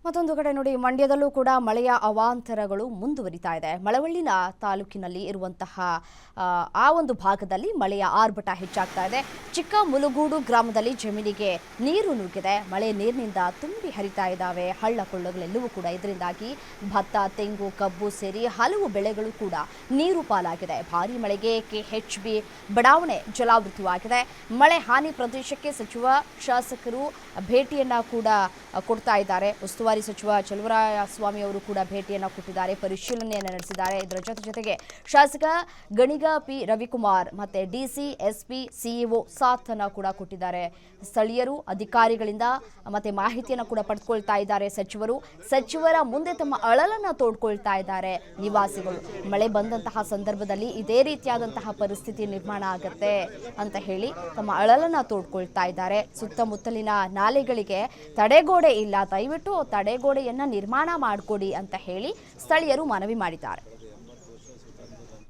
ಮತ್ತೊಂದು ಕಡೆ ನೋಡಿ, ಮಂಡ್ಯದಲ್ಲೂ ಕೂಡ ಮಳೆಯ ಅವಾಂತರಗಳು ಮುಂದುವರಿತಾ ಇದೆ. ಮಳವಳ್ಳಿನ ತಾಲೂಕಿನಲ್ಲಿ ಇರುವಂತಹ ಆ ಒಂದು ಭಾಗದಲ್ಲಿ ಮಳೆಯ ಆರ್ಭಟ ಹೆಚ್ಚಾಗ್ತಾ ಇದೆ. ಚಿಕ್ಕ ಮುಲುಗೂಡು ಗ್ರಾಮದಲ್ಲಿ ಜಮೀನಿಗೆ ನೀರು ನುಗ್ಗಿದೆ. ಮಳೆ ನೀರಿನಿಂದ ತುಂಬಿ ಹರಿತಾ ಇದ್ದಾವೆ ಹಳ್ಳ ಕೊಳ್ಳಗಳೆಲ್ಲವೂ ಕೂಡ. ಇದರಿಂದಾಗಿ ಭತ್ತ, ತೆಂಗು, ಕಬ್ಬು ಸೇರಿ ಹಲವು ಬೆಳೆಗಳು ಕೂಡ ನೀರು ಪಾಲಾಗಿದೆ. ಭಾರೀ ಮಳೆಗೆ KHB ಬಡಾವಣೆ ಜಲಾವೃತವಾಗಿದೆ. ಮಳೆ ಹಾನಿ ಪ್ರದೇಶಕ್ಕೆ ಸಚಿವ ಶಾಸಕರು ಭೇಟಿಯನ್ನ ಕೂಡ ಕೊಡ್ತಾ ಇದ್ದಾರೆ. ಉಸ್ತುವಾರಿ ಸಚಿವ ಚಲುವರಾಯಸ್ವಾಮಿ ಅವರು ಕೂಡ ಭೇಟಿಯನ್ನು ಕೊಟ್ಟಿದ್ದಾರೆ, ಪರಿಶೀಲನೆಯನ್ನು ನಡೆಸಿದ್ದಾರೆ. ಇದರ ಜೊತೆಗೆ ಶಾಸಕ ಗಣಿಗ P ರವಿಕುಮಾರ್ ಮತ್ತೆ DC, SP, CEO ಸಾಥನ್ನು ಕೂಡ ಕೊಟ್ಟಿದ್ದಾರೆ. ಸ್ಥಳೀಯರು ಅಧಿಕಾರಿಗಳಿಂದ ಮತ್ತೆ ಮಾಹಿತಿಯನ್ನು ಕೂಡ ಪಡೆದುಕೊಳ್ತಾ ಇದ್ದಾರೆ. ಸಚಿವರ ಮುಂದೆ ತಮ್ಮ ಅಳಲನ್ನು ತೋಡ್ಕೊಳ್ತಾ ಇದ್ದಾರೆ ನಿವಾಸಿಗಳು. ಮಳೆ ಬಂದಂತಹ ಸಂದರ್ಭದಲ್ಲಿ ಇದೇ ರೀತಿಯಾದಂತಹ ಪರಿಸ್ಥಿತಿ ನಿರ್ಮಾಣ ಆಗುತ್ತೆ ಅಂತ ಹೇಳಿ ತಮ್ಮ ಅಳಲನ್ನು ತೋಡ್ಕೊಳ್ತಾ ಇದ್ದಾರೆ. ಸುತ್ತಮುತ್ತಲಿನ ನಾಲೆಗಳಿಗೆ ತಡೆಗೋಡೆ ಇಲ್ಲ, ದಯವಿಟ್ಟು ತಡೆಗೋಡೆಯನ್ನ ನಿರ್ಮಾಣ ಮಾಡಿಕೊಡಿ ಅಂತ ಹೇಳಿ ಸ್ಥಳೀಯರು ಮನವಿ ಮಾಡಿದ್ದಾರೆ.